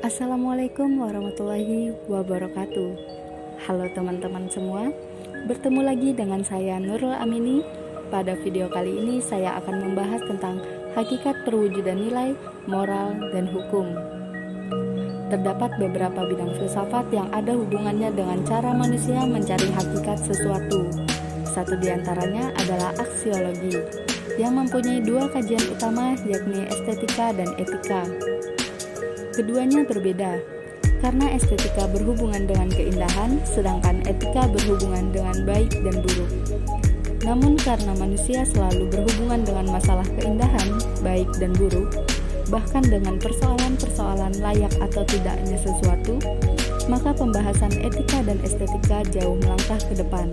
Assalamualaikum warahmatullahi wabarakatuh. Halo teman-teman semua, bertemu lagi dengan saya Nurul Amini. Pada video kali ini saya akan membahas tentang hakikat perwujudan nilai, moral, dan hukum. Terdapat beberapa bidang filsafat yang ada hubungannya dengan cara manusia mencari hakikat sesuatu. Satu di antaranya adalah aksiologi, yang mempunyai dua kajian utama, yakni estetika dan etika. Keduanya berbeda, karena estetika berhubungan dengan keindahan, sedangkan etika berhubungan dengan baik dan buruk. Namun karena manusia selalu berhubungan dengan masalah keindahan, baik dan buruk, bahkan dengan persoalan-persoalan layak atau tidaknya sesuatu, maka pembahasan etika dan estetika jauh melangkah ke depan,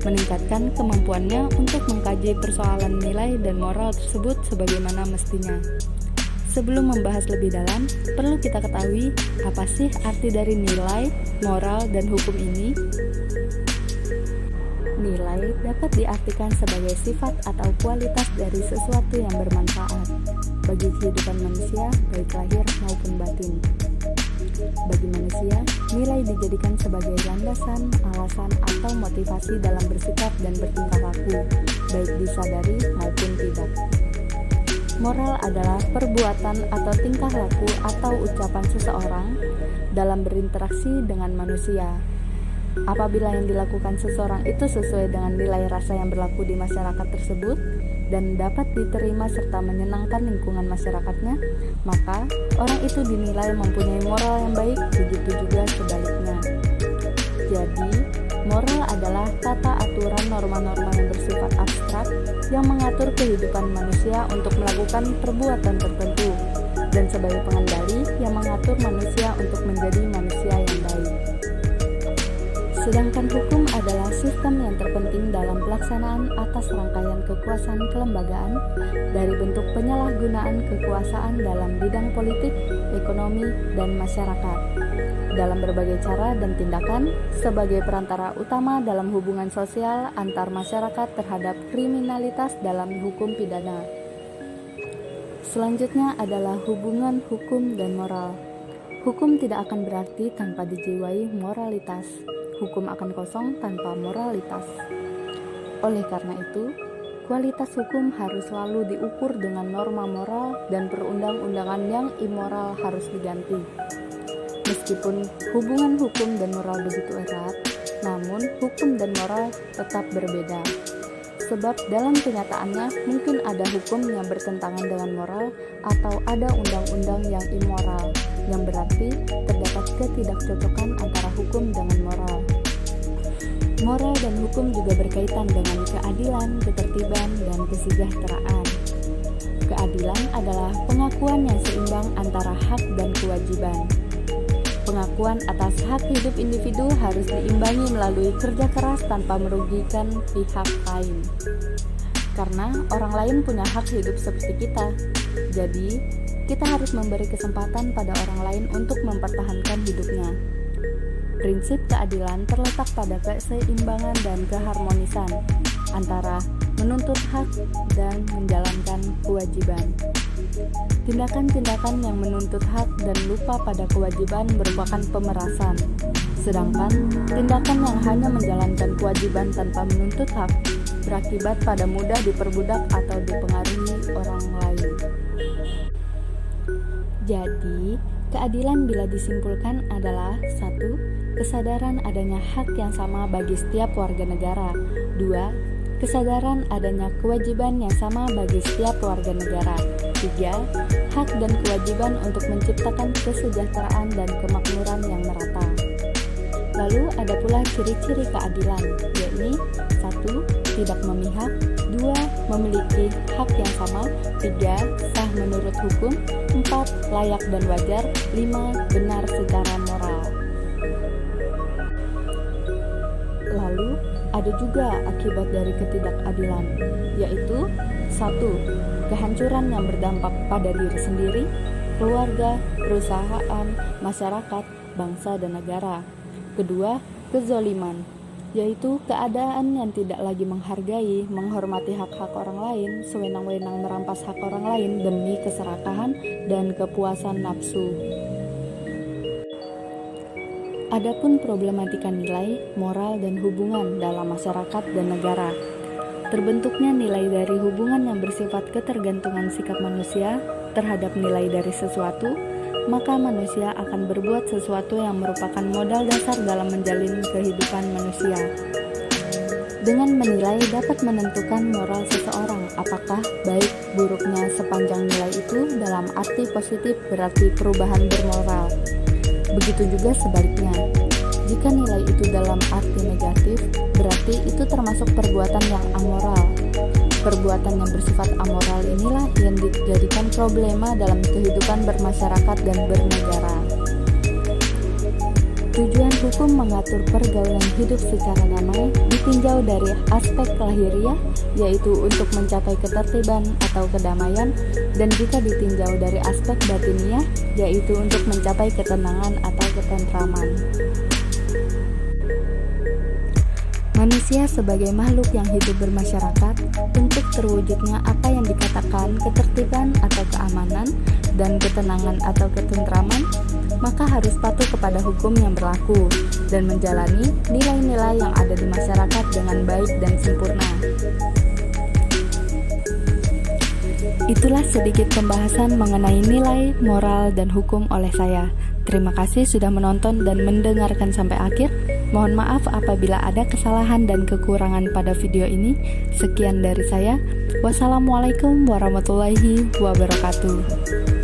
meningkatkan kemampuannya untuk mengkaji persoalan nilai dan moral tersebut sebagaimana mestinya. Sebelum membahas lebih dalam, perlu kita ketahui apa sih arti dari nilai, moral, dan hukum ini. Nilai dapat diartikan sebagai sifat atau kualitas dari sesuatu yang bermanfaat bagi kehidupan manusia, baik lahir maupun batin. Bagi manusia, nilai dijadikan sebagai landasan, alasan, atau motivasi dalam bersikap dan bertingkah laku, baik disadari maupun tidak. Moral adalah perbuatan atau tingkah laku atau ucapan seseorang dalam berinteraksi dengan manusia. Apabila yang dilakukan seseorang itu sesuai dengan nilai rasa yang berlaku di masyarakat tersebut dan dapat diterima serta menyenangkan lingkungan masyarakatnya, maka orang itu dinilai mempunyai moral yang baik, begitu juga sebaliknya. Jadi, moral adalah tata aturan norma-norma yang bersifat abstrak yang mengatur kehidupan manusia untuk melakukan perbuatan tertentu dan sebagai pengendali yang mengatur manusia untuk menjadi manusia yang baik. Sedangkan hukum adalah sistem yang terpenting dalam pelaksanaan atas rangkaian kekuasaan kelembagaan dari bentuk penyalahgunaan kekuasaan dalam bidang politik, ekonomi, dan masyarakat dalam berbagai cara dan tindakan sebagai perantara utama dalam hubungan sosial antar masyarakat terhadap kriminalitas dalam hukum pidana. Selanjutnya adalah hubungan hukum dan moral. Hukum tidak akan berarti tanpa dijiwai moralitas. Hukum akan kosong tanpa moralitas. Oleh karena itu, kualitas hukum harus selalu diukur dengan norma moral dan perundang-undangan yang immoral harus diganti. Meskipun hubungan hukum dan moral begitu erat, namun hukum dan moral tetap berbeda. Sebab dalam kenyataannya mungkin ada hukum yang bertentangan dengan moral atau ada undang-undang yang immoral, yang berarti terdapat ketidakcocokan antara hukum dengan moral. Moral dan hukum juga berkaitan dengan keadilan, ketertiban, dan kesejahteraan. Keadilan adalah pengakuan yang seimbang antara hak dan kewajiban. Pengakuan atas hak hidup individu harus diimbangi melalui kerja keras tanpa merugikan pihak lain. Karena orang lain punya hak hidup seperti kita. Jadi, kita harus memberi kesempatan pada orang lain untuk mempertahankan hidupnya. Prinsip keadilan terletak pada keseimbangan dan keharmonisan antara menuntut hak dan menjalankan kewajiban. Tindakan-tindakan yang menuntut hak dan lupa pada kewajiban merupakan pemerasan, sedangkan tindakan yang hanya menjalankan kewajiban tanpa menuntut hak berakibat pada mudah diperbudak atau dipengaruhi orang lain. Jadi, keadilan bila disimpulkan adalah 1. Kesadaran adanya hak yang sama bagi setiap warga negara. 2. Kesadaran adanya kewajiban yang sama bagi setiap warga negara. 3. Hak dan kewajiban untuk menciptakan kesejahteraan dan kemakmuran yang merata. Lalu ada pula ciri-ciri keadilan, yakni 1. Tidak memihak. 2. Memiliki hak yang sama. 3. Sah menurut hukum. 4. Layak dan wajar. 5. Benar secara moral. Lalu ada juga akibat dari ketidakadilan, yaitu 1. Kehancuran yang berdampak pada diri sendiri, keluarga, perusahaan, masyarakat, bangsa, dan negara. Kedua, kezoliman, yaitu keadaan yang tidak lagi menghargai, menghormati hak-hak orang lain, sewenang-wenang merampas hak orang lain demi keserakahan dan kepuasan nafsu. Adapun problematika nilai, moral, dan hubungan dalam masyarakat dan negara. Terbentuknya nilai dari hubungan yang bersifat ketergantungan sikap manusia terhadap nilai dari sesuatu, maka manusia akan berbuat sesuatu yang merupakan modal dasar dalam menjalin kehidupan manusia. Dengan menilai dapat menentukan moral seseorang, apakah baik buruknya sepanjang nilai itu dalam arti positif berarti perubahan bermoral. Begitu juga sebaliknya. Jika nilai itu dalam arti negatif, berarti itu termasuk perbuatan yang amoral. Perbuatan yang bersifat amoral inilah yang dijadikan problema dalam kehidupan bermasyarakat dan bernegara. Tujuan hukum mengatur pergaulan hidup secara damai ditinjau dari aspek lahiriah, yaitu untuk mencapai ketertiban atau kedamaian, dan jika ditinjau dari aspek batiniah, yaitu untuk mencapai ketenangan atau ketentraman. Manusia sebagai makhluk yang hidup bermasyarakat, untuk terwujudnya apa yang dikatakan ketertiban atau keamanan dan ketenangan atau ketentraman, maka harus patuh kepada hukum yang berlaku dan menjalani nilai-nilai yang ada di masyarakat dengan baik dan sempurna. Itulah sedikit pembahasan mengenai nilai, moral, dan hukum oleh saya. Terima kasih sudah menonton dan mendengarkan sampai akhir. Mohon maaf apabila ada kesalahan dan kekurangan pada video ini. Sekian dari saya. Wassalamualaikum warahmatullahi wabarakatuh.